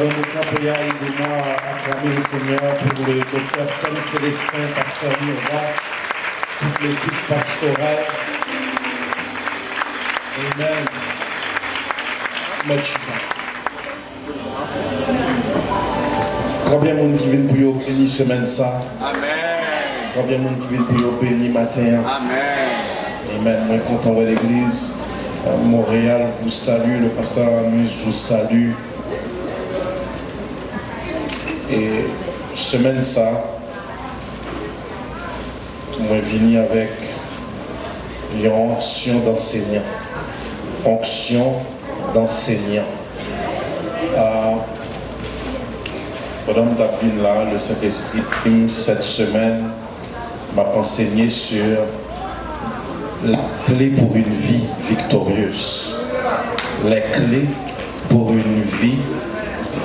Alors nous camper également à acclamer le Seigneur pour le docteur Sam Célestin, pasteur Mirva, toute l'équipe pastorale. Amen. Combien de monde qui vient pour vous bénir semaine ça? Amen. Combien de monde qui vient pour vous bénir matin? Amen. Amen. Moi content de l'église. Montréal vous salue, le pasteur Amuse vous salue. Et semaine ça, moi venu avec une onction d'enseignant. Onction d'enseignant. Pendant que je là, le Saint-Esprit cette semaine m'a enseigné sur la clé pour une vie victorieuse. Les clés pour une vie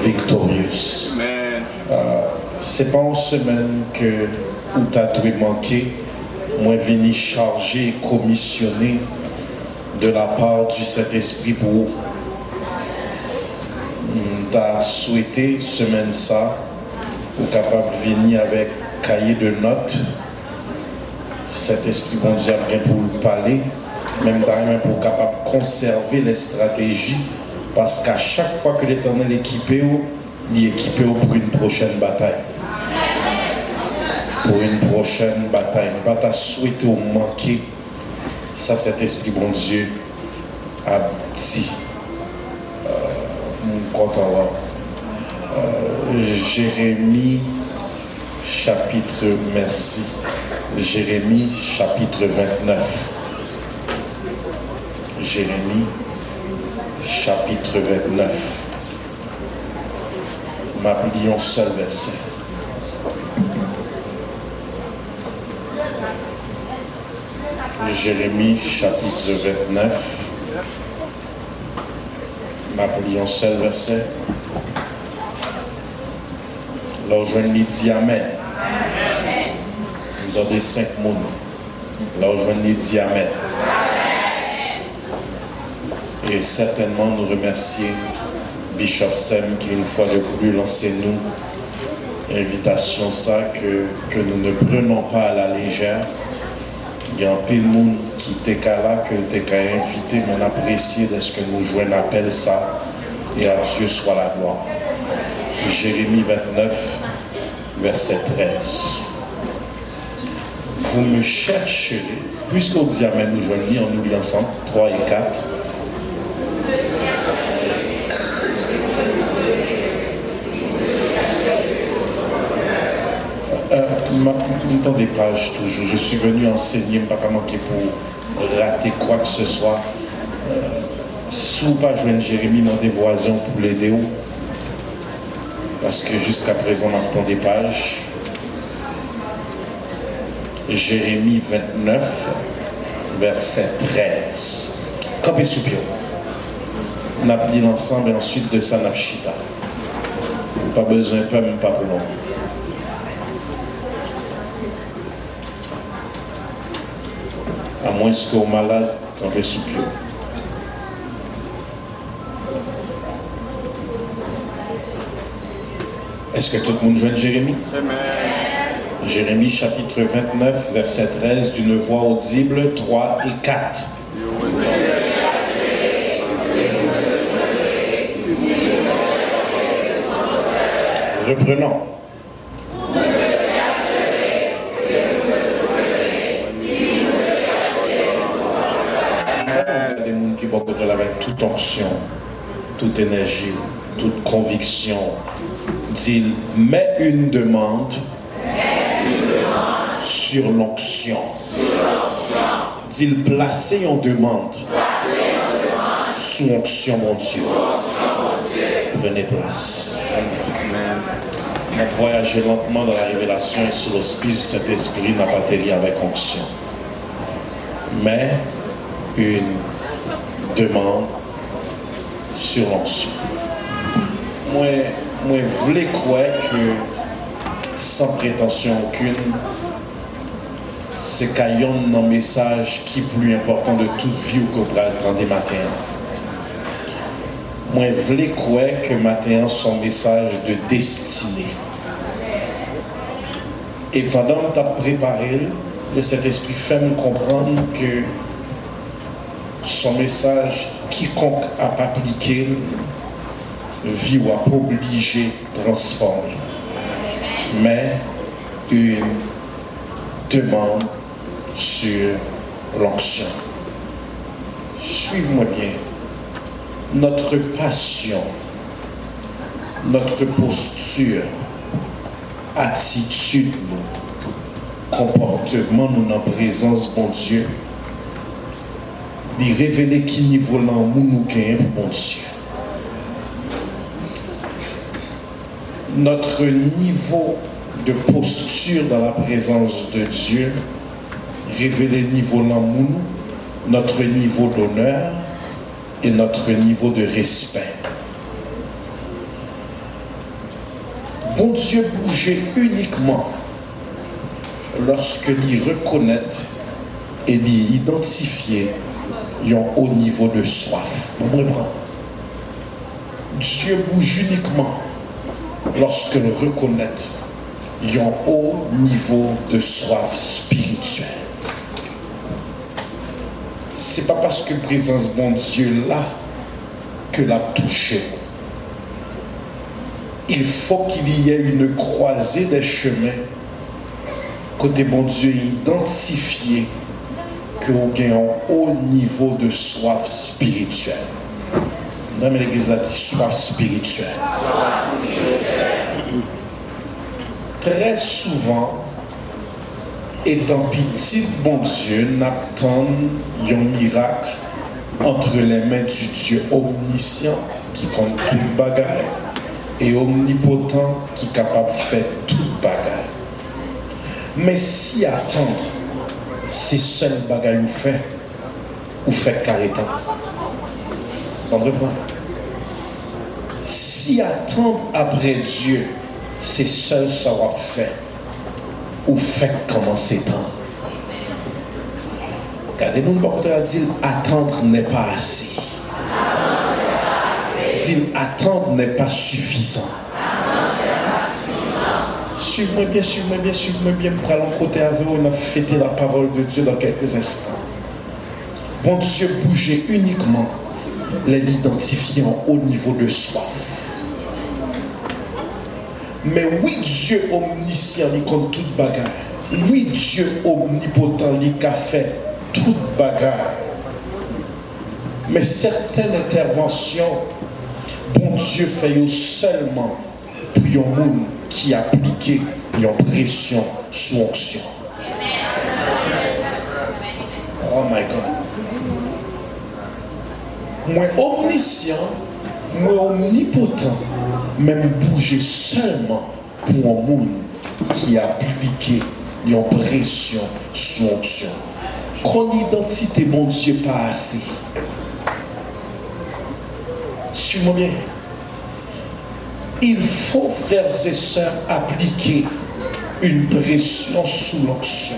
victorieuse. C'est pas une semaine que où tu as dû manquer. Moi, venu charger et commissionner de la part du Saint-Esprit pour tu as souhaité semaine ça pour capable de venir avec cahier de notes. Cet esprit bon Dieu a bien pour parler, même pour capable de conserver les stratégies, parce qu'à chaque fois que l'Éternel est équipé, il est équipé pour une prochaine bataille. Pour une prochaine bataille. Ne pas souhaiter ou manquer. Ça, cet esprit bon Dieu a dit. Content. Jérémie chapitre, merci. Jérémie chapitre 29. Jérémie chapitre 29. M'applions seul verset. Jérémie chapitre 29. M'applions seul verset. Là, je lui dis Amen. Dans des 5 mots. Là, je lui dis Amen. Et certainement nous remercier Bishop Sam qui une fois de plus lancé nous invitation ça que nous ne prenons pas à la légère. Il y a un peu de monde qui était là, que tu es invité, mais apprécié de ce que nous jouons, on appelle ça, et à Dieu soit la gloire. Jérémie 29, verset 13. Vous me chercherez, puisqu'on dit Amen, nous jouons, on nous lit ensemble, 3 et 4. Dans des pages toujours, je suis venu enseigner, pas manquer pour rater quoi que ce soit. Si vous pas joindre Jérémie, dans des voisins pour l'aider, parce que jusqu'à présent, on entend des pages. Jérémie 29, verset 13. Campé sous pied. On a dit l'ensemble et ensuite de ça, on a chita. Pas besoin, pas même pas pour long. À moins que vous malade, campé sous pied. Est-ce que tout le monde joint Jérémie? Amen. Jérémie chapitre 29, verset 13, d'une voix audible, 3 et 4. Reprenons. Il y a des gens qui vont avec toute onction, toute énergie, toute conviction. Dit, mets une demande sur l'onction. Dit, placez une demande sous onction, mon Dieu. Prenez place. Amen. On voyager lentement dans la révélation et sous l'hospice de cet esprit n'a pas atterri avec onction. Mais une demande sur l'onction. Moi, je voulais croire que, sans prétention aucune, c'est qu'il y a un message qui est plus important de toute vie ou qu'on pourra attendre des matins. Moi, je voulais croire que matin, son message de destinée. Et pendant que tu as préparé, le Saint-Esprit fait me comprendre que son message, quiconque a appliqué, vie ou a pas obligé de transformer. Mais une demande sur l'onction. Suivez-moi bien. Notre passion, notre posture, attitude, comportement, nous en présence, bon Dieu, de révéler qui niveau là nous gagnons pour bon Dieu. Notre niveau de posture dans la présence de Dieu, révéler niveau là notre niveau d'honneur et notre niveau de respect. Bon Dieu bougeait uniquement lorsque l'il reconnaît et l'il identifier un haut niveau de soif. Dieu bouge uniquement lorsque l'il reconnaît un haut niveau de soif spirituelle. C'est pas parce que présence bon Dieu là que l'a touché. Il faut qu'il y ait une croisée des chemins côté bon Dieu identifié que vous avez un haut niveau de soif spirituelle. Dans l'église a dit soif spirituelle. Très souvent, étant petit, bon Dieu n'attend un miracle entre les mains du Dieu omniscient qui compte toute bagarre et omnipotent qui est capable de faire toute bagarre. Mais si attendre, c'est seul bagarre ou fait carré temps. On reprend. Si attendre après Dieu, c'est seul savoir faire ou fait commencer temps. Regardez-nous le bon côté, dit attendre n'est pas assez. Dit attendre n'est pas suffisant. Suivez-moi bien, suivez-moi bien, suivez-moi bien. Pour aller côté avec vous, on a fêté la parole de Dieu dans quelques instants. Bon Dieu bougeait uniquement l'identifiant au niveau de soif. Mais oui, Dieu omniscient, il compte toute bagarre. Oui, Dieu omnipotent, il a fait toute bagarre. Mais certaines interventions, bon Dieu fait seulement pour un monde qui a appliqué une pression sous onction. Oh my God. Moi omniscient, moi omnipotent, même bouger seulement pour un monde qui a appliqué une pression sous onction. Qu'on identité, mon Dieu, pas assez. Suivez-moi bien. Il faut, frères et sœurs, appliquer une pression sous l'onction.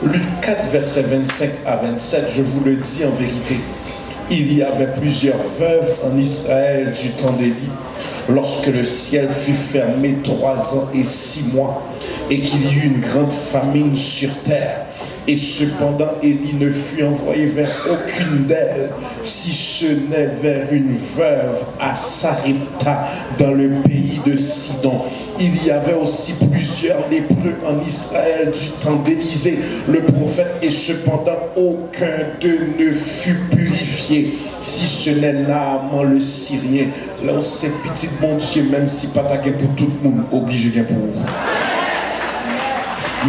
Luc 4, versets 25 à 27, je vous le dis en vérité. Il y avait plusieurs veuves en Israël du temps d'Élie, lorsque le ciel fut fermé 3 ans et 6 mois, et qu'il y eut une grande famine sur terre. Et cependant, Élie ne fut envoyé vers aucune d'elles, si ce n'est vers une veuve à Sarepta, dans le pays de Sidon. Il y avait aussi plusieurs lépreux en Israël du temps d'Élisée, le prophète, et cependant aucun d'eux ne fut purifié, si ce n'est Naaman le Syrien. Là où c'est petit, bon Dieu, même si pas ta pour tout le monde, obligé bien pour vous.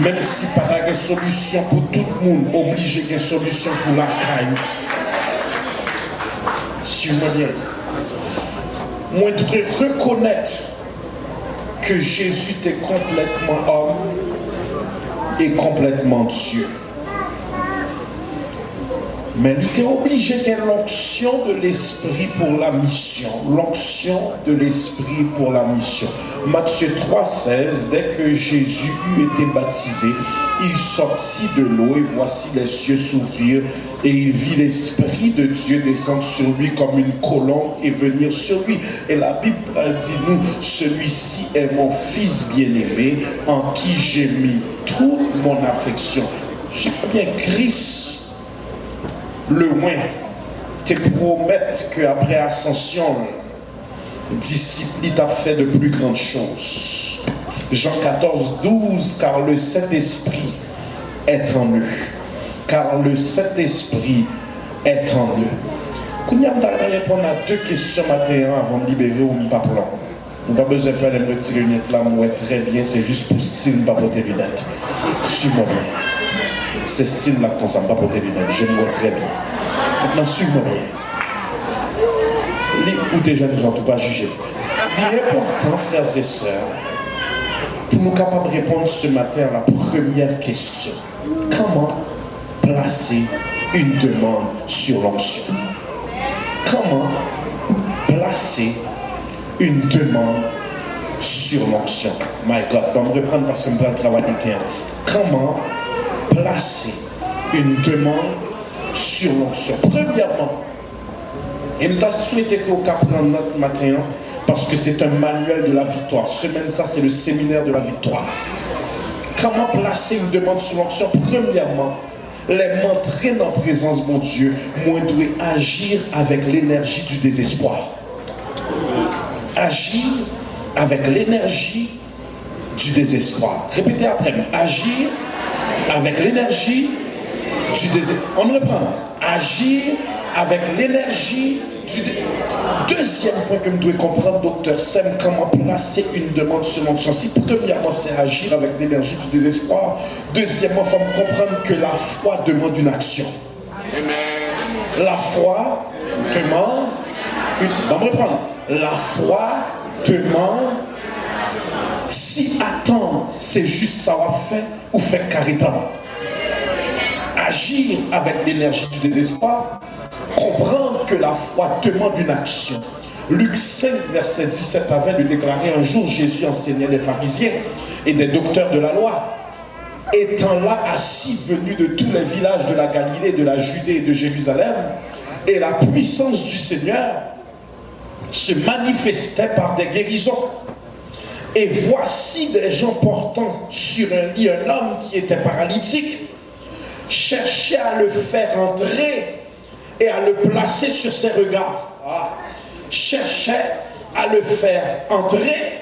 Même si pas de solution pour tout le monde, obligé qu'il y ait une solution pour la caille. Suivez-moi bien. Moi, je voudrais reconnaître que Jésus était complètement homme et complètement Dieu. Mais il était obligé qu'il y ait l'onction de l'Esprit pour la mission. L'onction de l'Esprit pour la mission. Matthieu 3,16, dès que Jésus eut été baptisé, il sortit de l'eau et voici les cieux s'ouvrir et il vit l'Esprit de Dieu descendre sur lui comme une colombe et venir sur lui. Et la Bible dit nous, celui-ci est mon Fils bien-aimé en qui j'ai mis toute mon affection. Je sais bien, Christ, le loin, te promettre qu'après ascension, disciple, il t'a fait de plus grandes choses. Jean 14, 12, car le Saint-Esprit est en eux. Car le Saint-Esprit est en eux. Kounia m'dala répondre à deux questions matin avant de libérer ou pas plan. On n'a pas besoin de faire les retirer une là, moi très bien, c'est juste pour style, pas pour tes lunettes. Suis-moi bien. C'est style là qu'on s'en pas pour tes lunettes, je me vois très bien. Maintenant, suis-moi bien. Ou déjà nous en tout pas juger. Il est important, frères et sœurs, pour nous capables de répondre ce matin à la première question. Comment placer une demande sur l'onction? Comment placer une demande sur l'onction? My God, on va reprendre parce que je vais travailler du terrain. Comment placer une demande sur l'onction? Premièrement, et je souhaite que vous preniez notre matin parce que c'est un manuel de la victoire. Semaine ça, c'est le séminaire de la victoire. Comment placer une demande sur l'onction? Premièrement, les m'entrer dans la présence de mon Dieu, moi je dois agir avec l'énergie du désespoir. Agir avec l'énergie du désespoir. Répétez après moi. Agir avec l'énergie du désespoir. On me reprend. Agir avec l'énergie du désespoir. Deuxième point que vous devez comprendre, docteur Sem, comment placer une demande sur l'onction. Si premièrement c'est agir avec l'énergie du désespoir, deuxièmement il faut comprendre que la foi demande une action. Amen. La foi demande une... On va reprendre. La foi demande, si attendre c'est juste savoir faire ou faire carrément. Agir avec l'énergie du désespoir, comprendre que la foi demande une action. Luc 5, verset 17 à 20, lui déclarait un jour Jésus enseignait des pharisiens et des docteurs de la loi. Étant là assis, venus de tous les villages de la Galilée, de la Judée et de Jérusalem, et la puissance du Seigneur se manifestait par des guérisons. Et voici des gens portant sur un lit un homme qui était paralytique, cherchaient à le faire entrer et à le placer sur ses regards. Cherchait à le faire entrer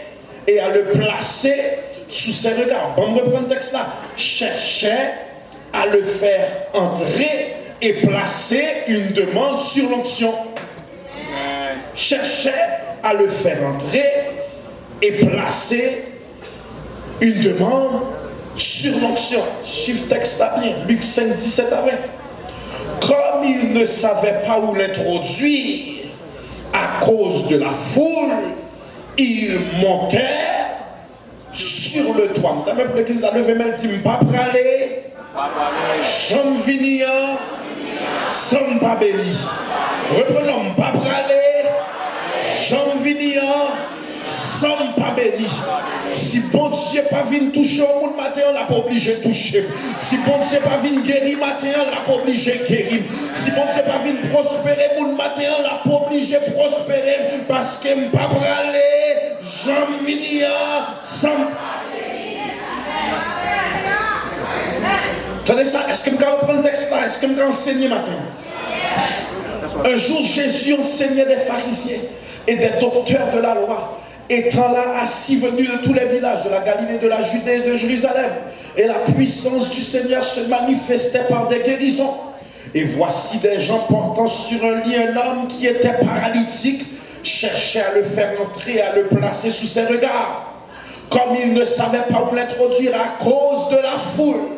et à le placer sous ses regards. On reprend le texte là. Cherchait à le faire entrer et placer une demande sur l'onction. Cherchait à le faire entrer et placer une demande sur l'onction. Chiffre texte là bien. Luc 5, 17 à 20. Comme il ne savait pas où l'introduire à cause de la foule, il montait sur le toit. Même l'église a levé main dit pas praler, j'en venir sans pas béni. Reprenons, pas praler, j'en venir sans pas béni. Si bon Dieu pas venu toucher au monde matin, on l'a pas obligé de toucher. Si bon Dieu pas venu guérir matin, on l'a pas obligé de guérir. Si bon Dieu pas venu prospérer au monde matin, on l'a pas obligé de prospérer. Parce que m'pas praler, j'en venir sans pas béni. Attendez ça, est-ce que vous pouvez reprendre le texte là? Est-ce que vous pouvez enseigner matin? Un jour, Jésus enseignait des pharisiens et des docteurs de la loi. Étant là assis, venus de tous les villages de la Galilée, de la Judée et de Jérusalem, et la puissance du Seigneur se manifestait par des guérisons. Et voici des gens portant sur un lit un homme qui était paralytique, cherchaient à le faire entrer, à le placer sous ses regards. Comme ils ne savaient pas où l'introduire à cause de la foule,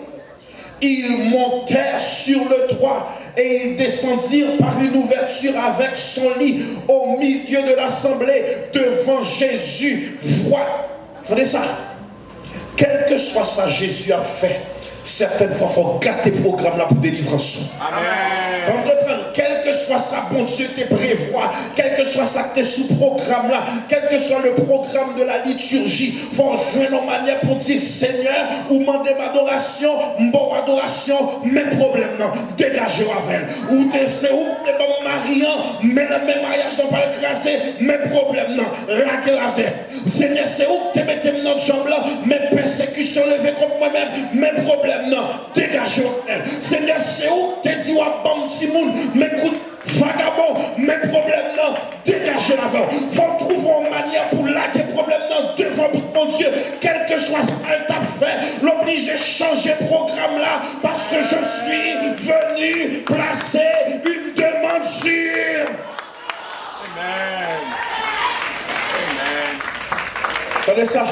ils montèrent sur le toit et ils descendirent par une ouverture avec son lit au milieu de l'assemblée devant Jésus. Entendez ça? Quel que soit ça, Jésus a fait Certaines fois, il faut gâter le programme là pour délivrance. Amen. Comprendre, quel que soit ça, bon Dieu te prévoit, quel que soit ça que tu es sous programme là, quel que soit le programme de la liturgie, il faut jouer nos manières pour dire Seigneur, ou demander ma adoration, bon adoration, mes problèmes non, dégagez avec elle. Ou c'est où tu es bon mariant, mais le même mariage n'ont pas écrasé, mes problèmes non, la tête. Seigneur, c'est où tu mettez notre jambe là, mes persécutions levées contre moi-même, mes problèmes non, dégagez avec elle. Seigneur, c'est où tu dis ou à bon petit monde, mes coups vagabond, mes problèmes non, dégagez l'avant. Faut trouver une manière pour laquer problème non devant mon Dieu, quel que soit ce qu'elle t'a fait, l'obliger à changer le programme là, parce que je suis venu placer une demande sûre. Amen. Amen. Attendez ça.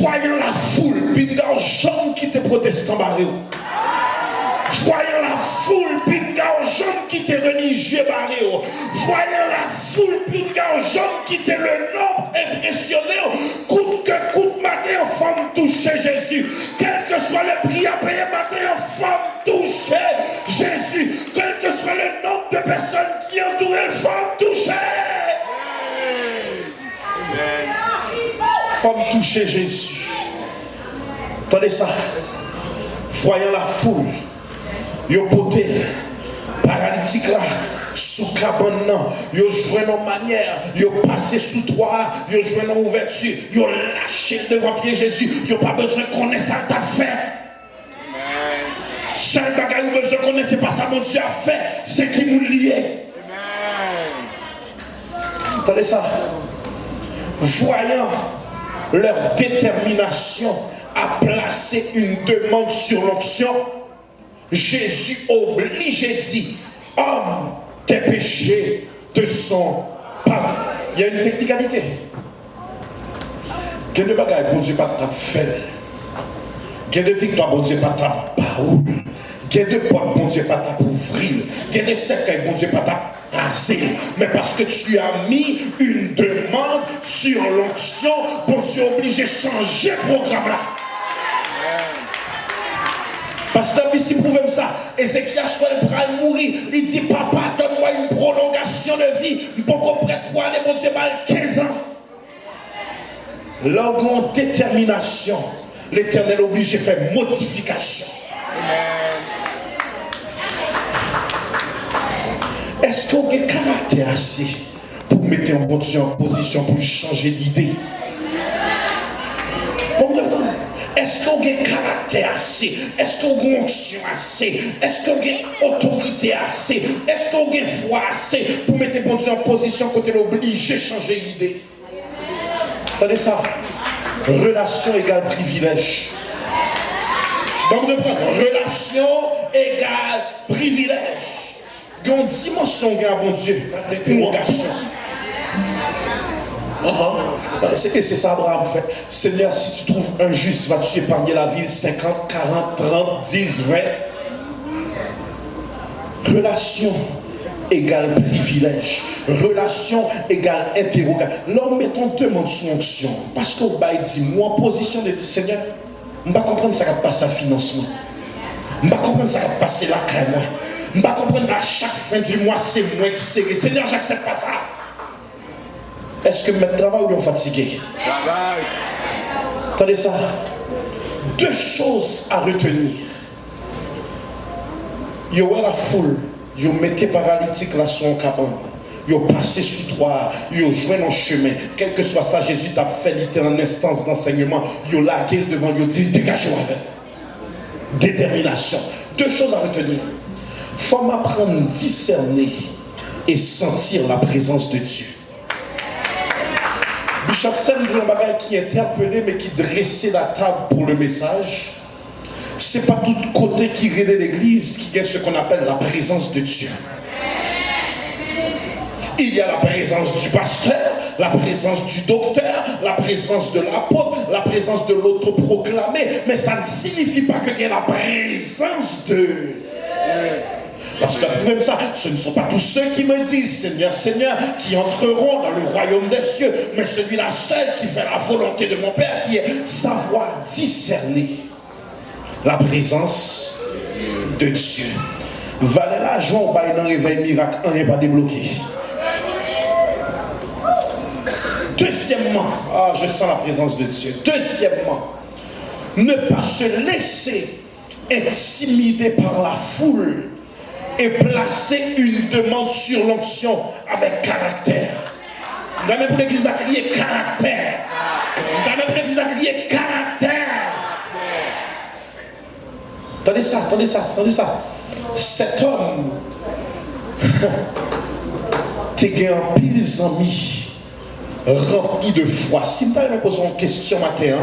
Voyant la foule, puis d'argent qui te protestant barré. Voyant la foule, puis d'argent qui te religieux barré. Voyant la foule, puis d'argent qui te le nombre impressionné. Coûte que coûte matin, en femme toucher Jésus. Quel que soit le prix à payer matin, en femme toucher Jésus. Quel que soit le nombre de personnes qui entourent, une femme toucher. Amen. Femme toucher Jésus. Attendez ça. Voyant la foule, yo poté, paralytique là, sous cabane là, yo joué nos manières, yo passé sous toit, yo joué nos ouvertures, yo lâché devant pied Jésus, yo pas besoin de connaître ça t'a fait. Seul bagage ou besoin de connaître, c'est pas ça mon Dieu a fait, c'est qui nous liait. Attendez ça. Voyant leur détermination à placer une demande sur l'onction, Jésus obligé dit, homme, tes péchés te sont pardonnés. Il y a une technicalité. Quel de bagaille, bon Dieu, pas t'a fait. Quel de victoire, bon Dieu, pas t'a parole. Quel de porte, bon Dieu, pas t'a ouvrir. Quel de cercueil, bon Dieu, pas t'a passer. Mais parce que tu as mis une demande sur l'onction, bon Dieu, obligé de changer le programme là. Parce que si vous pouvez ça, Ézéchias soit le bras mourir, il dit papa, donne-moi une prolongation de vie, beaucoup près de toi, les bon Dieu, mal 15 ans. L'orgon détermination, l'Éternel obligé de faire modification. Est-ce qu'on a un caractère assez pour mettre un bon Dieu en position pour lui changer d'idée? Est-ce qu'on a un caractère assez? Est-ce qu'on a une onction assez? Est-ce qu'on a une autorité assez? Est-ce qu'on a une foi assez pour mettre bon Dieu en position quand elle est obligé de changer d'idée? Attendez ça. Relation égale privilège. Donc, reprendre. Relation égale privilège. Il y a une dimension, bon Dieu, de prolongation. C'est ça, Abraham fait. Seigneur, si tu trouves un juste, vas-tu épargner la ville 50, 40, 30, 10, 20? Relation égale privilège. Relation égale interrogation. L'homme met ton demande sous onction. Parce qu'on va dire, moi, en position de dire, Seigneur, je ne vais pas comprendre ça va passer à financement. Je ne vais pas comprendre ça va passer là, quand moi. Je ne vais pas comprendre à chaque fin du mois, c'est moins serré. Seigneur, j'accepte pas ça. Est-ce que mes travail ou bien fatigué? Attendez ça. Deux choses à retenir. Yo la foule, yo mettez paralytique là sur un cabane. Yo passé sous toi, yo joué dans le chemin. Quel que soit ça, Jésus t'a fait littéralement en instance d'enseignement. Yo laqué devant lui, dit dégagez-moi avec. Détermination. Deux choses à retenir. Faut m'apprendre à discerner et sentir la présence de Dieu. Bishop Sam dit un bagage qui interpellait mais qui dressait la table pour le message. C'est pas tout côté qui relève l'église qui est ce qu'on appelle la présence de Dieu. Il y a la présence du pasteur, la présence du docteur, la présence de l'apôtre, la présence de l'autoproclamé, mais ça ne signifie pas qu'il y a la présence de... Parce que même ça, ce ne sont pas tous ceux qui me disent Seigneur, Seigneur, qui entreront dans le royaume des cieux, mais celui-là seul qui fait la volonté de mon Père, qui est savoir discerner la présence de Dieu. Valait l'argent, bah, il y a un réveil miracle, on n'est pas débloqué. Deuxièmement, je sens la présence de Dieu. Deuxièmement, ne pas se laisser intimider par la foule et placer une demande sur l'onction avec caractère. Dans même l'église a crié caractère. Dans même l'église a crié caractère. Attendez ça. Cet homme, t'es gagné un pile amis rempli de foi. Si je me pose une question matin,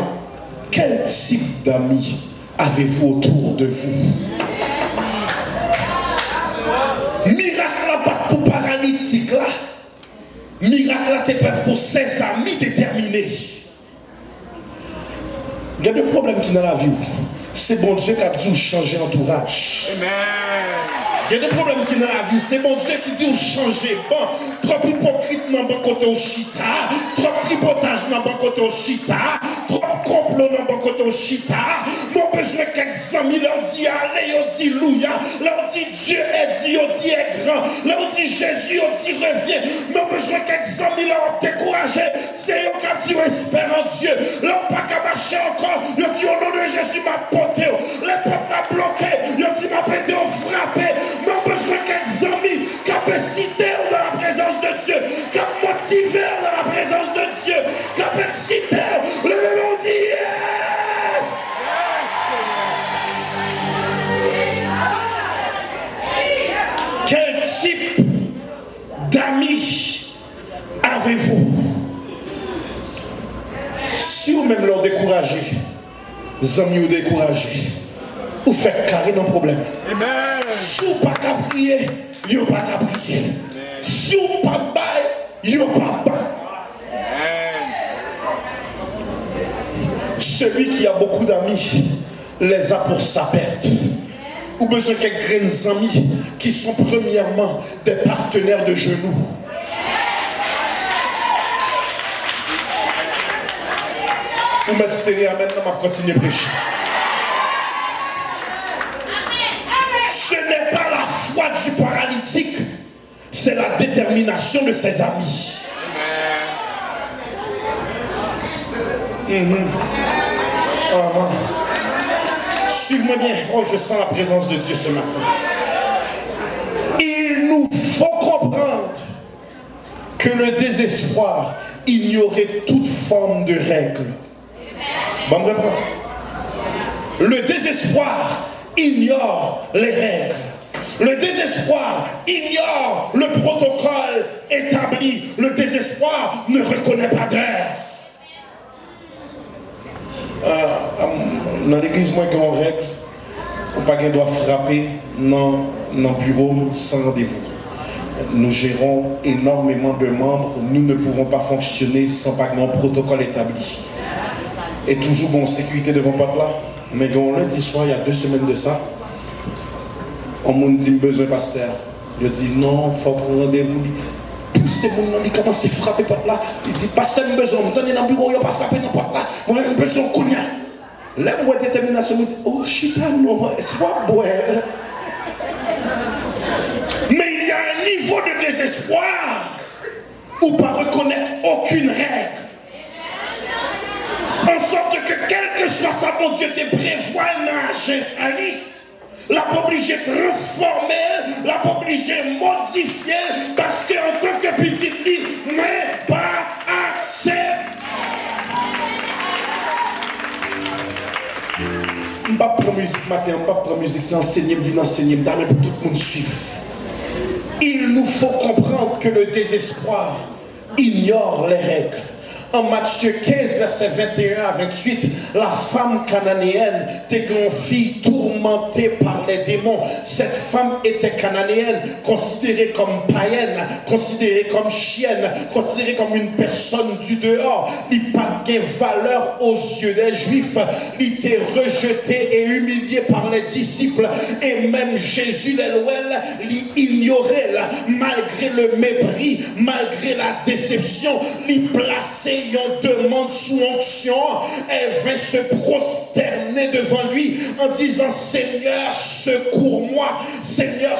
quel type d'amis avez-vous autour de vous? Miracle là pas pour paralytique là. Miracle là t'es prêt pour ses amis déterminés. Il y a des problèmes qui dans la vie. C'est bon Dieu qui a dû changer entourage. Amen. Il y a des problèmes qui dans la vie. C'est bon Dieu qui dit ou changer. Bon, trop hypocrite dans bon côté au chita, trop tripotage dans bon côté au chita, trop complot dans bon côté au chita. Mon besoin quelques amis leur dit allez, leur dit louia, leur dit Dieu est dit, leur dit est grand, leur dit Jésus, leur dit reviens. Mon besoin quelques amis leur décourager. C'est eux qui dit espère en Dieu. Leur pas qu'à marcher encore. Leur dit au nom de Jésus m'a porté. Les peuples m'a bloqué. Leur dit m'a pété au frappé. Mon besoin quelques amis capacité dans la présence de Dieu, motivé dans la présence de Dieu, capacité, le nom dit yes. Quel type d'amis avez-vous? Si vous même leur découragez, amis ou découragés, vous faites carré dans le problème. Amen. Si vous pas qu'à prier, vous pas qu'à prier. Si vous pas bail, vous pas bail. Celui qui a beaucoup d'amis les a pour sa perte. Ou besoin de quelques amis qui sont premièrement des partenaires de genoux. Vous mettez serré à maintenant, je vais continuer à prêcher. Ce n'est pas la foi du paralytique, c'est la détermination de ses amis. Suivez-moi bien. Oh, je sens la présence de Dieu ce matin. Il nous faut comprendre que le désespoir ignorait toute forme de règle. Bon, le désespoir ignore les règles. Le désespoir ignore le protocole établi. Le désespoir ne reconnaît pas d'heure. Dans l'église, moi, quand on règle, on pas doit frapper dans le bureau sans rendez-vous. Nous gérons énormément de membres. Nous ne pouvons pas fonctionner sans pas un protocole établi. Et toujours bon sécurité devant pas là. Mais quand lundi soir, il y a 2 semaines de ça, on m'a dit besoin pasteur. Je dis non, il faut prendre rendez-vous. Poussez mon nom, il commence à frapper pas là. Il dit pasteur, j'ai besoin, je suis dans le bureau, il n'y a pas frappé dans pas là. Moi, j'ai besoin de cognac. Là, moi, détermination, je me dis oh, chita, non, c'est pas boire. Mais il y a un niveau de désespoir où pas reconnaître aucune règle. En sorte que quel que soit sa bon Dieu te prévoit nager à lui, l'a pas obligé de transformer, l'a pas obligé de modifier, parce qu'en tant que petit lit, mais pas assez. Je ne vais pas prendre musique matin, je ne vais pas prendre musique, c'est enseigner, je vais enseigner, je vais pour tout le monde suivre. Il nous faut comprendre que le désespoir ignore les règles. En Matthieu 15, verset 21 à 28, la femme cananéenne était une fille tourmentée par les démons. Cette femme était cananéenne, considérée comme païenne, considérée comme chienne, considérée comme une personne du dehors. Il n'a pas de valeur aux yeux des Juifs. Il était rejeté et humilié par les disciples. Et même Jésus, l'ignorait, malgré le mépris, malgré la déception. Il plaçait une demande sous onction. Elle vint se prosterner devant lui en disant: Seigneur, secours-moi. Seigneur,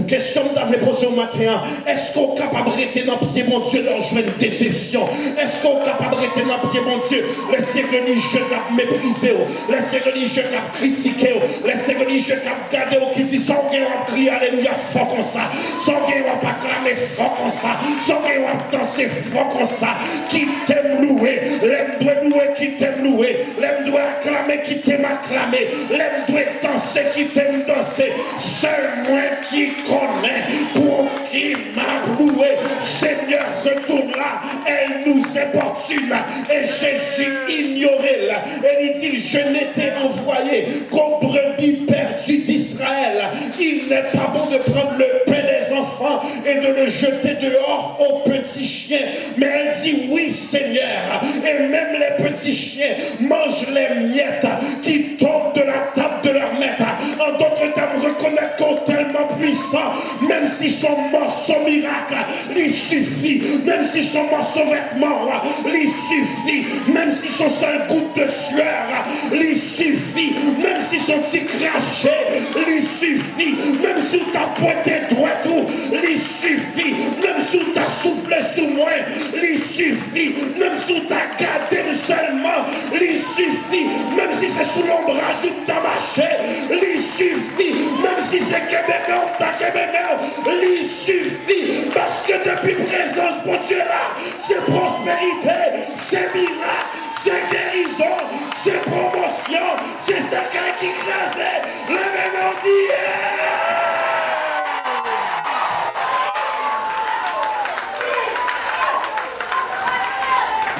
question que tu avais posée au matin. Est-ce qu'on est capable de rester dans le pied, mon Dieu, dans une déception? Est-ce qu'on est capable de rester dans le pied, mon Dieu? Laissez religieux qui ont méprisé, laissez religieux qui ont critiqué, laissez religieux qui ont gardé, qui disent sans qu'on va crier alléluia fort comme ça, sans qu'on va pas clamer fort comme ça, sans qu'on va danser fort comme ça, qui t'aime louer, l'aime doit louer qui t'aime louer, l'aime doit acclamer qui t'aime acclamer, l'aime doit danser qui t'aime danser. Seul moi qui connais pour qui m'a loué. Seigneur, retourne là. Elle nous importune. Et Jésus ignorait là. Et il dit: je n'étais envoyé qu'aux brebis perdues d'Israël. Il n'est pas bon de prendre le pain des enfants et de le jeter dehors aux petits chiens. Mais elle dit: oui, Seigneur. Et même les petits chiens mangent les miettes qui tombent de la table de leur maître. En d'autres termes, reconnaître qu'on est tellement puissant, même si son morceau miracle, il suffit. Même si son morceau vêtement, il suffit. Même si son seul goutte de sueur, il suffit. Même si son petit craché, il suffit. Même si tu as pointé droit tout, il suffit. Même si tu as soufflé sous moi, il suffit. Même si tu as gardé seulement, il suffit. Même si c'est sous l'ombrage où tu as marché, il suffit. Même si c'est Québécois ou ta Québécois, il suffit. Parce que depuis présence pour Dieu là, c'est prospérité, c'est miracle, c'est guérison, c'est promotion, c'est quelqu'un qui crasait le même ordi.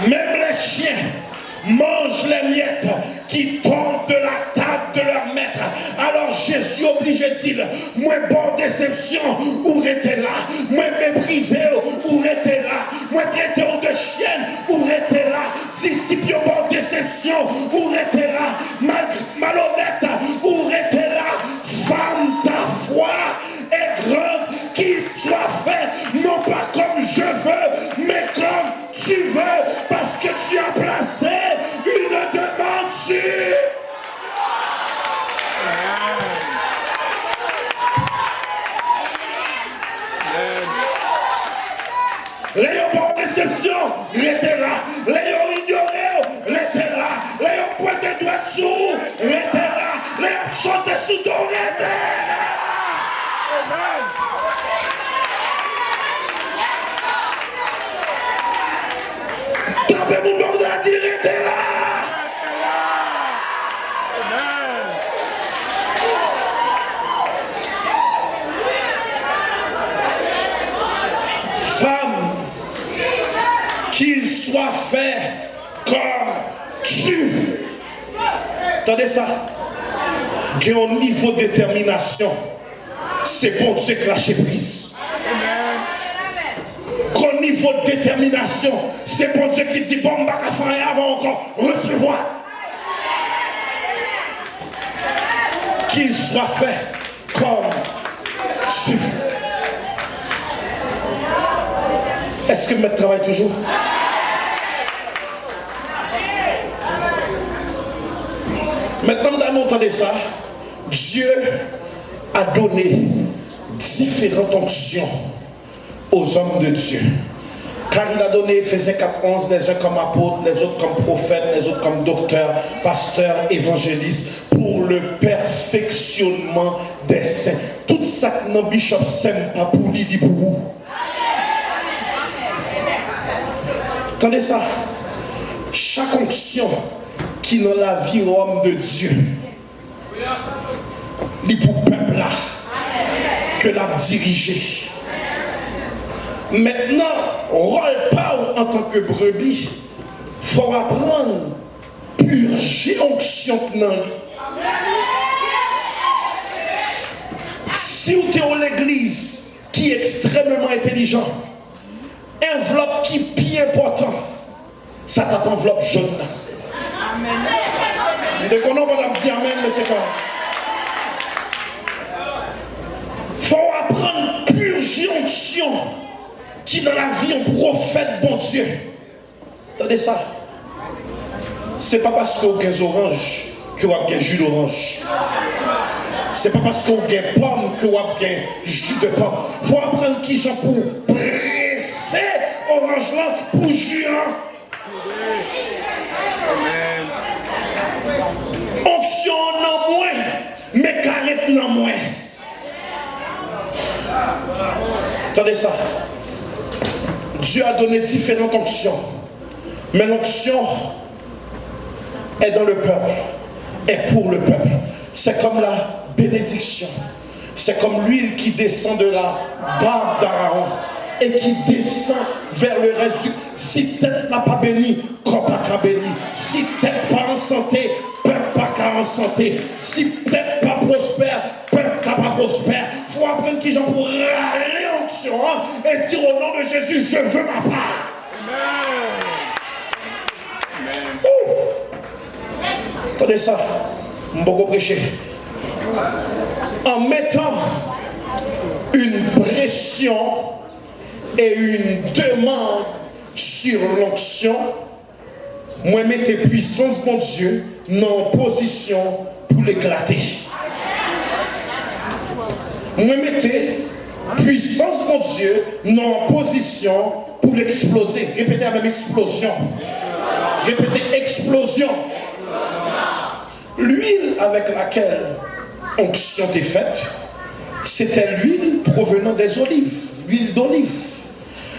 Même les chiens mangent les miettes qui tombent de la table de leur maître. Alors Jésus obligé de dire: moi bon déception, où était là? Moi méprisé, où était là? Moi traité de chienne, où était là? Disciple bon déception, où était là? Malhonnête, où était là? Femme, ta foi est grande, qu'il soit fait, non pas comme je veux, mais comme tu veux, parce que tu as placé une demande sur. Léon pour déception, il était là. Léon ignoré, il était là. Léon pointé droit dessous, il était là. Léon chanté sous ton, il était là. Tapez mon nom de la dire, il était là. Femme, qu'il soit fait comme tu veux. Attendez ça. Qu'il y ait un niveau de détermination. C'est pour Dieu que lâcher prise. Qu'au niveau de détermination, c'est pour Dieu qui dit: bon, bah, qu'à faire avant encore recevoir. Qu'il soit fait comme tu veux. Est-ce que maître travaille toujours? Maintenant, vous entendez ça? Dieu a donné différentes onctions aux hommes de Dieu. Car il a donné Éphésiens 4:11, les uns comme apôtres, les autres comme prophètes, les autres comme docteurs, pasteurs, évangélistes, pour le perfectionnement des saints. Tout ça que nos bishops s'aiment pas pour lui, pour vous. Attendez ça. Chaque onction qui dans la vie homme de Dieu, il pour le peuple là, que l'a dirigé. Maintenant, rôle pas en tant que brebis, faut apprendre purger onction dans lui. Si vous êtes en l'église qui est extrêmement intelligent, enveloppe qui est bien important, ça tape enveloppe jaune. Amen. Dès qu'on a dit amen, mais c'est quoi? Faut apprendre purger onction qui dans la vie un prophète bon Dieu. Attendez ça. C'est pas parce qu'on a des oranges que vous avez un jus d'orange. C'est pas parce qu'on a des pommes que vous avez un jus de pomme. Faut apprendre qui j'en pour presser orange là pour jus. Amen. Onction non moins, mais carrette non moins. Attendez ça. Dieu a donné différentes onctions. Mais l'onction est dans le peuple, est pour le peuple. C'est comme la bénédiction. C'est comme l'huile qui descend de la barbe d'Aaron et qui descend vers le reste du... Si tête n'a pas béni, corps pas béni. Si tête pas en santé, peuple pas en santé. Si tête pas prospère, peuple pas prospère. Il faut apprendre qui j'en pour râler onction et dire au nom de Jésus, je veux ma part. Amen. Attendez ça, je vais beaucoup prêcher. En mettant une pression et une demande sur l'onction, moi mettez puissance mon Dieu en position pour l'éclater. Moi mettez puissance mon Dieu en position pour l'exploser. Répétez avec explosion. Répétez explosion. L'huile avec laquelle onction est faite, c'était l'huile provenant des olives, l'huile d'olive.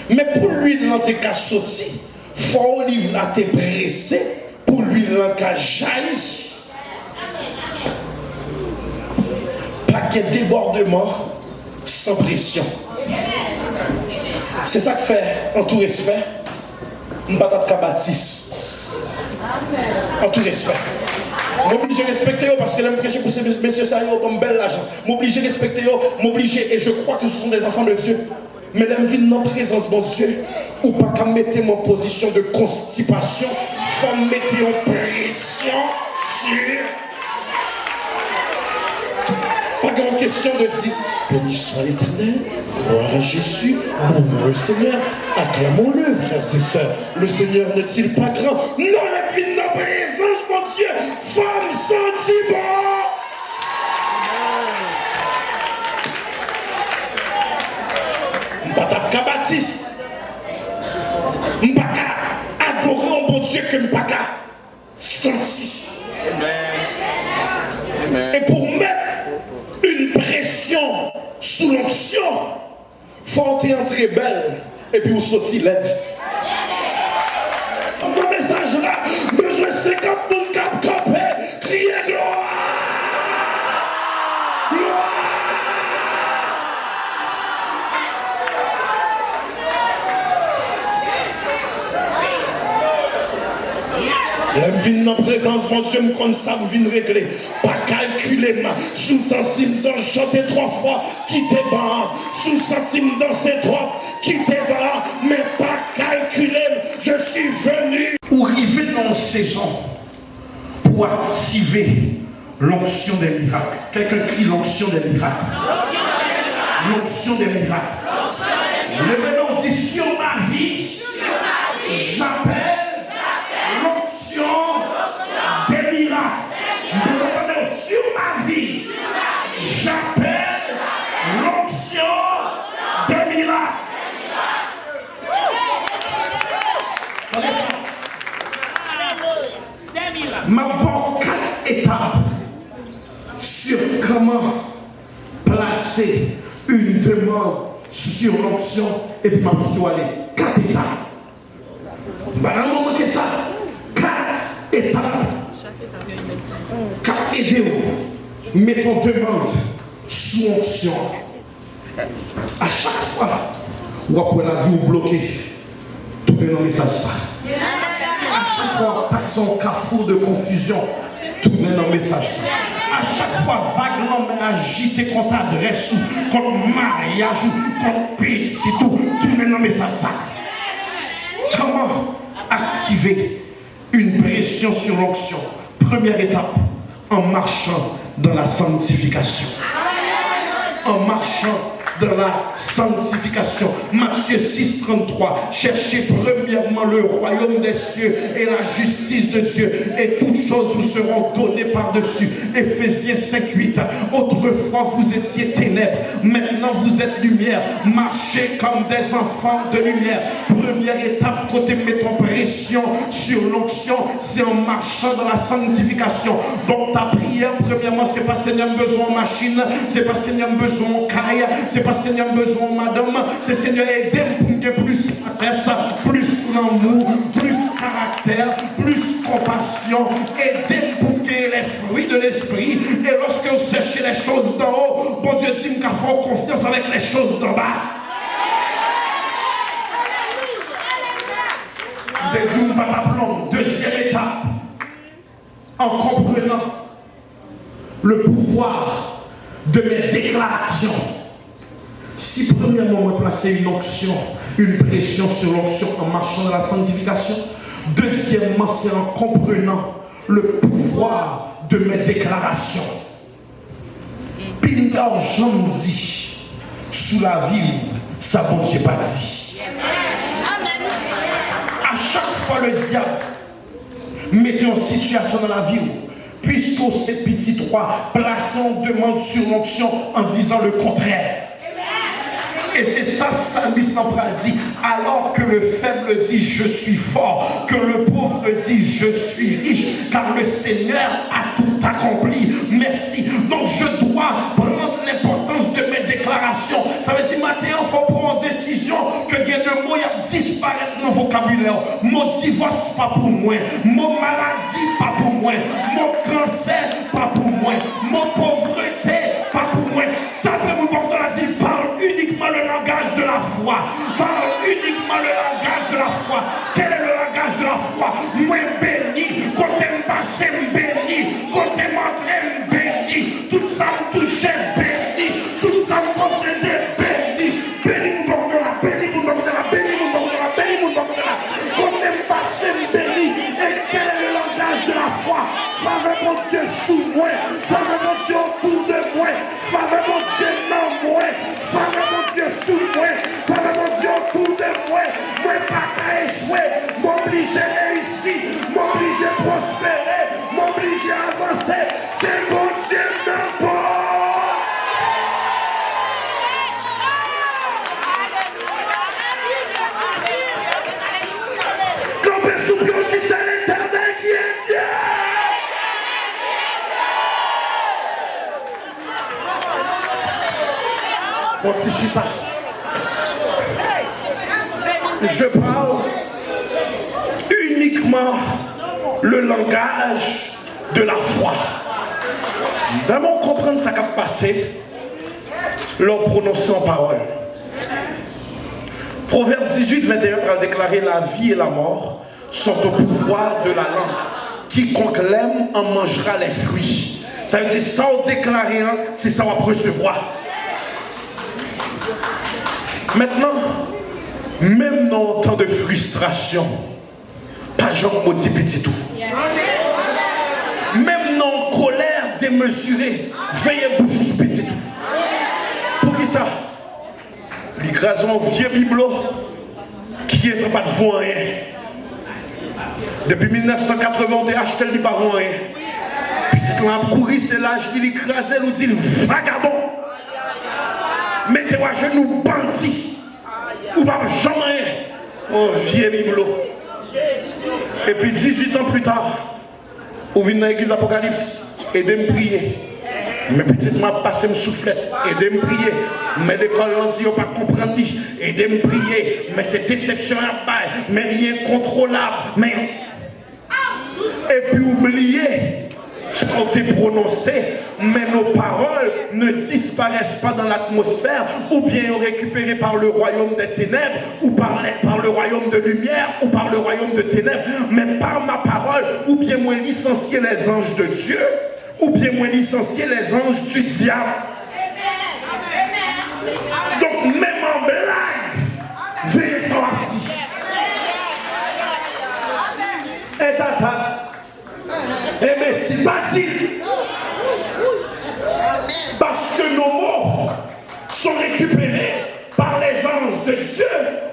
Mais pour l'huile dans tes cas sauté, faut olive là t'es pressé, pour l'huile dans cas jailli. Pas de débordement sans pression. C'est ça que fait, en tout respect, une patate Baptiste. En tout respect. M'oblige à respecter eux parce que là, je pour ces messieurs ça comme belle l'argent. M'oblige à respecter eux, m'oblige, et je crois que ce sont des enfants de Dieu. Mais là, je vis dans la présence de mon Dieu, ou pas qu'à mettre en position de constipation, il faut mettre en pression sur. Pas qu'en question de dire, béni soit l'Éternel, gloire à Jésus, louons le Seigneur, acclamons-le, frères et sœurs. Le Seigneur n'est-il pas grand? Non, la vie de la présence, mon Dieu, femme sentiment. M'pata Baptiste, m'paka adorer un bon Dieu que m'paka senti. Amen. Et pour mettre une pression sous l'onction, faut entrer belle et puis vous sortir l'aide. Ce message là, besoin de 50 000 cap campé, crier gloire. Je viens dans la présence, mon Dieu, me connaît ça, je viens régler. Pas calculer, sous le temps, dans chanter 3 fois, quitter bas. Sous le sentiment danser 3, quitter bas. Mais pas calculer, je suis venu pour arriver dans une saison pour activer l'onction des miracles. Quelqu'un crie l'onction des miracles. L'onction des miracles. Le nom dit sur ma vie, j'appelle des miracles. Sur ma vie, j'appelle l'onction des miracles. Ma bonne 4 étapes sur comment placer une demande sur l'onction et puis ma plutôt aller 4 étapes. Pendant le moment que ça, 4 étapes. 4 aidez-vous. Mettons demande sous onction. À chaque fois, ou après la vie ou bloqué, tout est dans le message ça. À chaque fois passe un carrefour de confusion, tournez dans le message. À chaque fois, vaguement agité contre adresse, contre mariage, contre pays, c'est tout, tournez dans le message. Comment activer une pression sur l'onction? Première étape, en marchant dans la sanctification. En marchant dans la sanctification. Matthieu 6, 33. Cherchez premièrement le royaume des cieux et la justice de Dieu, et toutes choses vous seront données par-dessus. Éphésiens 5, 8. Autrefois vous étiez ténèbres, maintenant vous êtes lumière. Marchez comme des enfants de lumière. Première étape, côté mettons pression sur l'onction, c'est en marchant dans la sanctification. Donc ta prière, premièrement, c'est pas Seigneur besoin de machine, c'est pas Seigneur besoin de caille, c'est pas Seigneur besoin de madame, c'est Seigneur aider pour que plus sagesse, plus l'amour, plus caractère, plus compassion, aider pour que les fruits de l'esprit. Et lorsque vous cherchez les choses d'en haut, bon Dieu dit qu'il faut confiance avec les choses d'en bas. Deuxième étape, en comprenant le pouvoir de mes déclarations. Si premièrement on placer une onction, une pression sur l'onction en marchant dans la sanctification, deuxièmement c'est en comprenant le pouvoir de mes déclarations. Pinga j'en dis sous la ville, ça bon Dieu pas dit. À chaque fois le diable mettez en situation dans la vie, puisqu'on ces petits trois placés en demande sur l'onction en disant le contraire. Et c'est ça que Psalmiste dit. Alors que le faible dit je suis fort, que le pauvre dit je suis riche, car le Seigneur a tout accompli. Merci. Donc je dois prendre l'importance de mes déclarations. Ça veut dire maintenant il faut prendre une décision que le mot disparaître dans le vocabulaire. Mon divorce pas pour moi, mon maladie pas pour moi, mon cancer pas pour moi, mon pauvreté pas pour moi. D'après mon porte la dit parle uniquement le langage de la foi. Parle uniquement le langage de la foi. Quel est le langage de la foi? Moi béni, quand t'aimes passer béni, quand t'aimes entrer béni, tout ça me touche béni, tout ça me concède béni. Béni mon porte la, béni mon porte la, béni mon porte la, béni mon porte la. Quand t'aimes passer béni, et quel est le langage de la foi? Faveur mon Dieu sous moi, faveur mon Dieu autour de moi, faveur mon Dieu dans moi, faveur mon Dieu sous moi, faveur mon Dieu autour de moi, moi pas qu'à échouer, m'obliger à réussir, m'obliger à prospérer, m'obliger à avancer, c'est mon Dieu dans moi. Quand on soupire, on dit c'est l'Éternel qui est Dieu. Je parle uniquement le langage de la foi. D'abord comprendre ce qui a passé, leur prononcer en parole. Proverbe 18, 21 va déclarer la vie et la mort sont au pouvoir de la langue. Quiconque l'aime en mangera les fruits. Ça veut dire sans déclarer, c'est ça qu'on va recevoir. Maintenant, même dans le temps de frustration, pas genre maudit petit tout. Même dans la colère démesurée, veillez bouche sous petit tout. Pour qui ça? L'écrasement vieux bibelot qui est pas de voir rien. Depuis 1980, on a acheté le baron rien. Petite lampe courir, c'est l'âge il écrasait, nous dit vagabond. Mettez-vous à genoux, bandit, ou pas jamais, oh vieux bibelot. Et puis 18 ans plus tard, on vient dans l'église Apocalypse, aidez-moi à prier. Mais petite m'a passé me soufflette, aidez-moi à prier. Mais l'école on dit, on ne pas comprendre, aidez-moi à prier. Mais c'est déception à part, mais rien contrôlable. Mais... Et puis oubliez sont prononcées, mais nos paroles ne disparaissent pas dans l'atmosphère, ou bien sont récupérées par le royaume des ténèbres, ou par le royaume de lumière, ou par le royaume de ténèbres, mais par ma parole, ou bien moi licencier les anges de Dieu, ou bien moi licencier les anges du diable. Donc même en blague, veillez sans parti. Et tata. Et mais c'est pas dit. Parce que nos mots sont récupérés par les anges de Dieu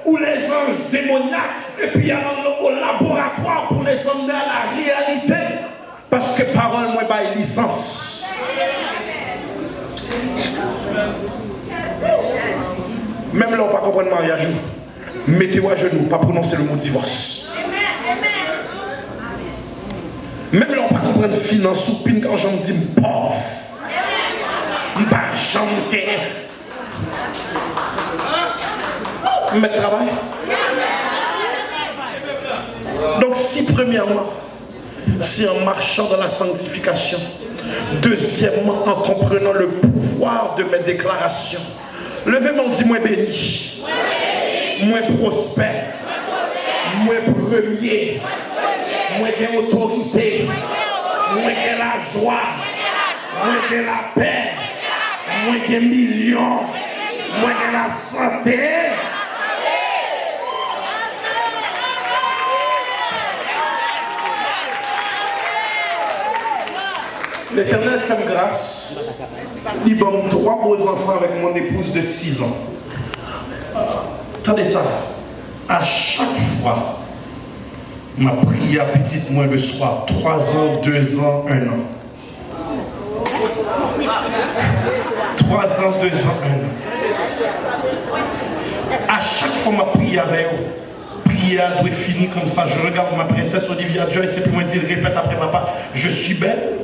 ou les anges démoniaques et puis au laboratoire pour les emmener à la réalité. Parce que parole, moi, bah, licence. Même là, on ne peut pas comprendre le mariage. Mettez-vous à genoux, pas prononcer le mot divorce. Même là, on ne peut pas comprendre finance ou pin quand j'en dis pauvre. Je ne peux pas chanter. Mais travail. Donc, si premièrement, c'est en marchant dans la sanctification, deuxièmement, en comprenant le pouvoir de mes déclarations, levez-moi, dit moi béni, moi prospère, moi premier, moi qui ai autorité, moi qui ai la joie, moi qui ai la paix, moi qui ai millions, moi qui ai la santé. L'Éternel fait grâce. Il donne 3 beaux enfants avec mon épouse de 6 ans. Attendez ça. À chaque fois, ma prière petite moi le soir, 3 ans, 2 ans, 1 an. 3 ans, 2 ans, 1 an. À chaque fois, ma prière avec eux, prière doit finir comme ça. Je regarde ma princesse Olivia Joyce et puis moi je répète après papa, je suis belle.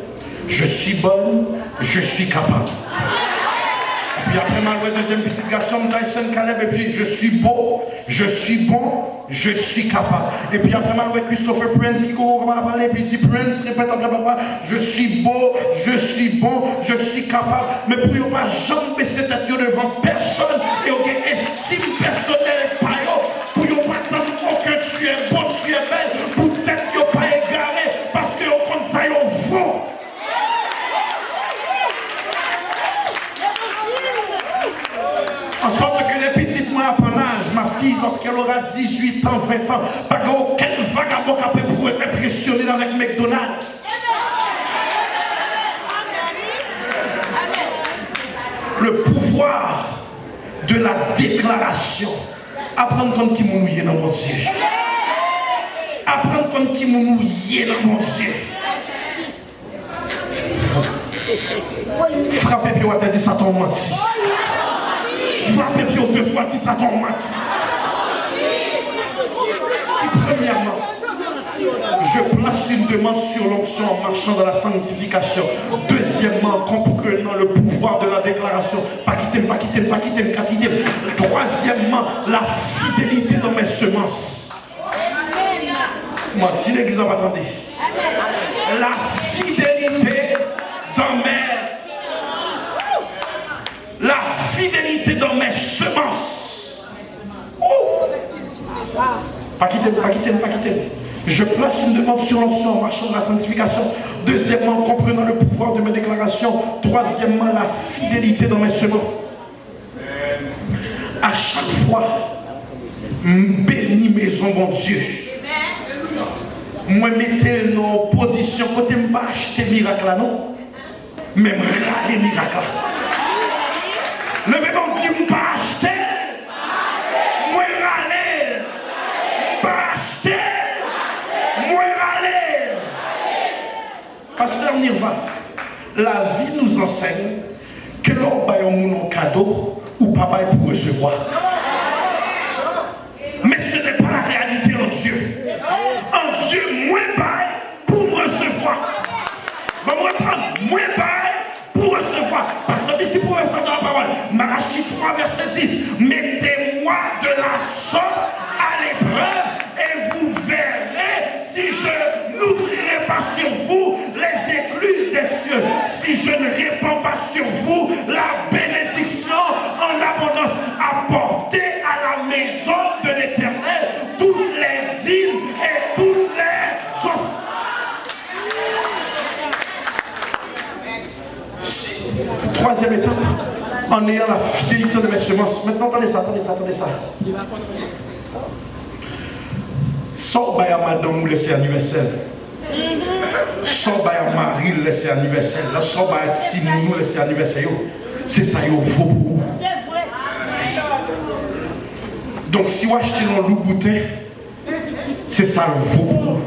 Je suis bonne, je suis capable. Et puis après ma deuxième petite garçon, Dyson Caleb, et puis je suis beau, je suis bon, je suis capable. Et puis après ma Christopher Prince, qui va parler, et puis il dit Prince, répète après papa, je suis beau, je suis bon, je suis capable. Mais pour ne pas jamais baisser tête devant personne et aucune estime personnelle et pas pour ne pas attendre que tu es beau, tu es belle, pour peut-être que tu pas égaré, parce que au compte ça, ils vont. En sorte que les petites mois à âge, ma fille, lorsqu'elle aura 18 ans, 20 ans, pas aucun vagabond qui pour impressionner avec McDonald's. Le pouvoir de la déclaration. Apprendre comme qui m'a mouillé dans mon Dieu. Apprendre comme qui m'a mouillé dans mon Dieu. Frappez puis on t'a dit ça t'en menti. Frappez puis 2 fois, dit ça t'en menti. Si premièrement, je place une demande sur l'onction en marchant dans la sanctification. Deuxièmement, comprenant le pouvoir de la déclaration. Pas quitter, pas quitter, pas quitter, pas quitter. Troisièmement, la fidélité dans mes semences. Moi, si l'exemple, attendez. La fidélité dans mes semences. Oh. Pas quitter, pas quitter, pas quitter. Je place une demande sur l'onction en marchant dans la sanctification. Deuxièmement, en comprenant le pouvoir de mes déclarations. Troisièmement, la fidélité dans mes semences. À chaque fois, bénis maison, mon Dieu. Moi, mettez nos positions côté, je ne vais pas acheter miracle là, non. Mais je vais râler miracle là. Levez mon Dieu, je ne vais pas acheter. Moi, râler. Pas acheter. Moi, râler. Pasteur Nirva, la vie nous enseigne que l'on baille un cadeau ou pas baille pour recevoir. Mais ce n'est pas la réalité en Dieu. En Dieu, moins baille pour recevoir. Bon, moi, prendre moins baille pour recevoir. Parce que ici, pour recevoir la parole, Malachie 3, verset 10. Mettez-moi de la sorte à l'épreuve et vous verrez si je n'ouvrirai pas sur vous les écluses Troisième étape, en ayant la fidélité de mes semences. Maintenant, attendez ça. Sans bail à madame ou laisser anniversaire. Sans bail à mari laisser anniversaire. Sans bail à Timon nous laisser anniversaire. C'est ça, il faut pour vous. C'est vrai. Donc, si vous achetez un loup boutin, c'est ça le faux pour vous.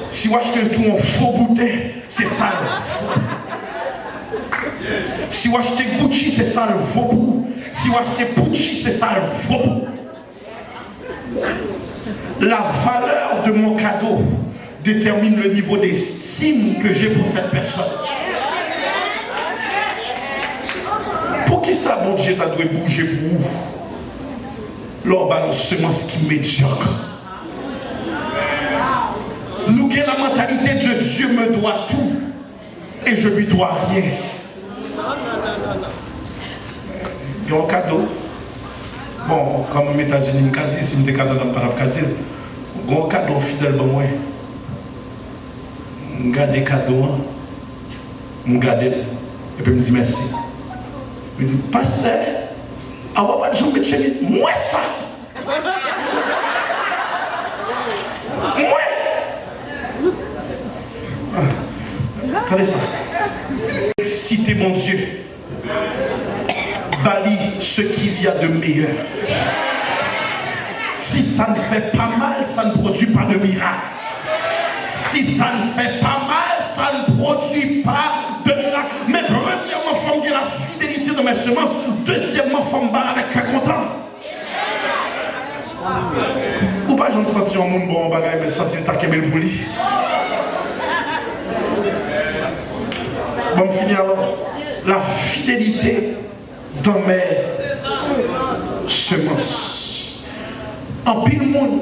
Si vous achetez tout en faux boutin, c'est ça le faux. Si vous achetez Gucci, c'est ça le faux pour vous. Si vous achetez Gucci, c'est ça le faux pour vous. La valeur de mon cadeau détermine le niveau d'estime que j'ai pour cette personne. Pour qui ça, mon Dieu, t'as dû bouger pour vous? L'or balance semence qui médiocre. Nous avons la mentalité de Dieu me doit tout et je lui dois rien. Il y a un cadeau. Bon, comme aux États-Unis, je dis, si je suis cadeau dans le parapluie, il y a un cadeau fidèle pour moi. Je garde le cadeau, je garde et puis je me dis merci. Je me dis, pasteur, à quoi pas de gens mettre chemise? Moi ça! Moi! Attendez ça. Citez mon Dieu. Bali ce qu'il y a de meilleur. Si ça ne fait pas mal, ça ne produit pas de miracle. Si ça ne fait pas mal, ça ne produit pas de miracle. Mais premièrement, il faut la fidélité de mes semences. Deuxièmement, il faut me battre avec un content. Ou pas, je me sens un monde bon, mais je me sens taquer le bouli. Bon, finir alors. La fidélité dans mes semences. En pile monde,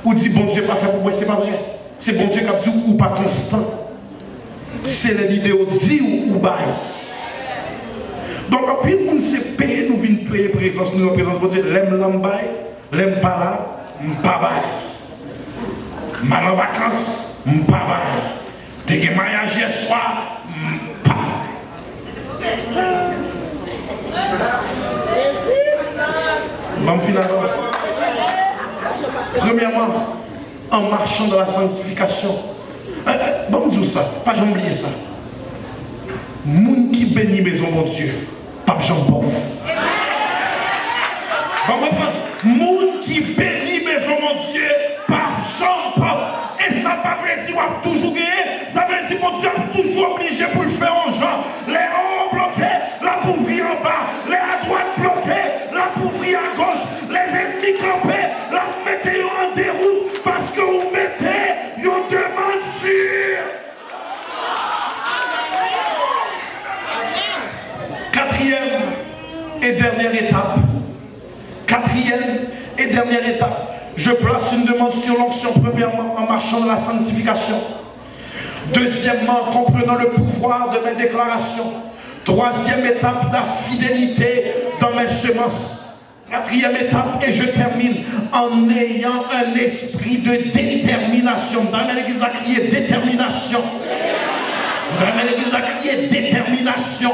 ou dit bon Dieu pas fait pour moi, c'est pas vrai. C'est bon Dieu qui a dit ou pas constant. C'est l'idée où dit ou bail. Donc en pile monde c'est payer, nous venons payer présence, nous en présence pour dire l'aime l'ambaye, l'aime pas là, m'pas bail. Mal en vacances, m'pas bail. T'es que mariage hier soir, m'pas. Premièrement, en marchant dans la sanctification. Bon, nous ça, pas jamais oublier ça. Moun qui bénit maison mon Dieu, pas Jean pauvre. Moun qui bénit maison mon Dieu, pas Jean pauvre. Et ça pas veut dire qu'on a toujours gagné, ça veut dire mon Dieu a toujours obligé pour le faire en gens. Les hauts bloqués, la pauvreté en bas, les à droite bloqués, la pauvreté à gauche, les ennemis campés, la mettez en déroute parce que vous mettez une demande sûre. Quatrième et dernière étape. Je place une demande sur l'onction, premièrement en marchant dans la sanctification. Deuxièmement, en comprenant le pouvoir de mes déclarations. Troisième étape, la fidélité dans mes semences. Quatrième étape, et je termine en ayant un esprit de détermination. Dans l'église à crier détermination. Dans l'église à crier détermination.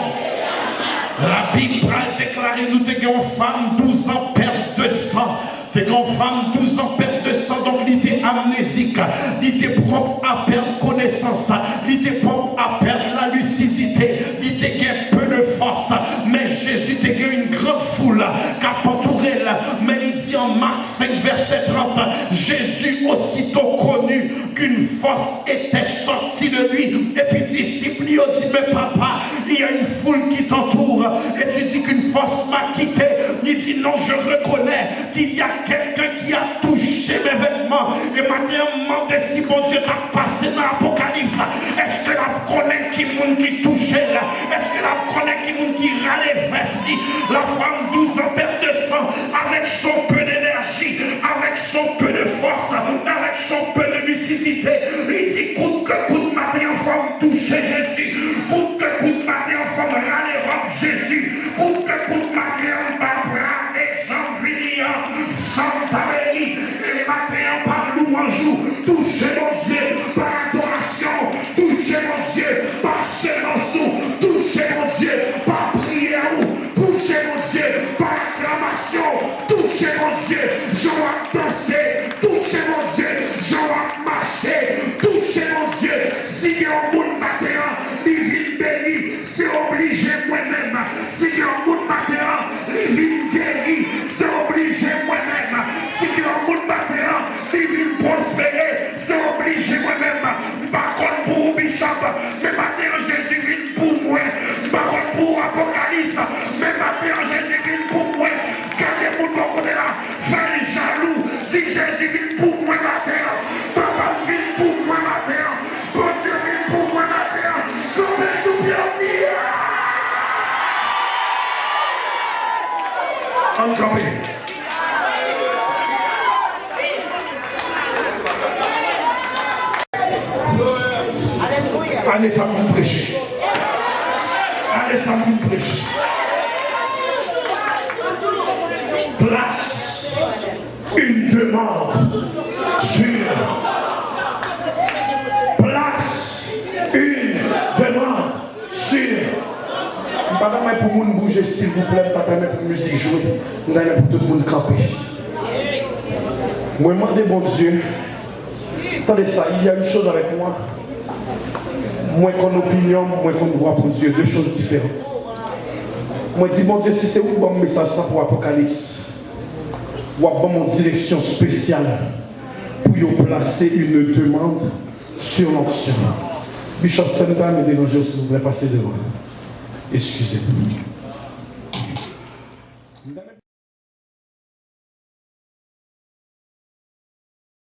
La Bible a déclaré, nous étions femmes 12 ans perte de sang. T'es grand femme, 12 ans, perte de sang, donc il était amnésique, il était propre à perdre connaissance, il était propre à perdre la lucidité, il était peu de force, mais Jésus était une grande foule qui a entouré, mais il dit en Marc 5, verset 30, Jésus aussitôt connu qu'une force était sortie de lui, et puis disciple lui dit, mais papa, il y a une foule qui t'entoure, et tu dis qu'une force m'a quitté, il dit non, je reconnais qu'il y a quelqu'un qui a touché mes vêtements. Et maintenant, je me demande si bon Dieu t'a passé dans l'Apocalypse. Est-ce que la connaît qui monde qui touchait là? Est-ce que la connaît qui monde qui râlait vesti? La femme 12 ans perte de sang, avec son peu d'énergie, avec son peu de force, avec son peu de lucidité. Il dit coûte que coûte matin en forme toucher Jésus. Coûte que coûte matin en forme râler robe Jésus. Coûte que coûte matin en bas bras et jambes brillantes. Santa Béni, et les matins par louange, touchez mon Dieu par adoration, touchez mon Dieu par séance, touchez mon Dieu par Jésus vient pour moi matin. Papa vient pour moi matin. Bon Dieu vient pour moi matin. Comme un sous-pierre. Encore. Allez, ça vous prêcher. Allez, ça vous prêcher. Place une demande sur. Place une demande sur. Pas pour tout le monde bouger, s'il vous plaît, pas pour la musique jouer. Nous allons pour tout le monde camper. Moi, je demande bon Dieu. Attendez ça, il y a une chose avec moi. Moi, qu'on opinion, moi, qu'on voit pour Dieu, deux choses différentes. Moi, je dis, mon Dieu, si c'est où bon message ça pour Apocalypse, ou à mon direction spéciale pour y placer une demande sur l'onction. Bishop Senta me déranger, s'il vous plaît, passez devant. Excusez-moi.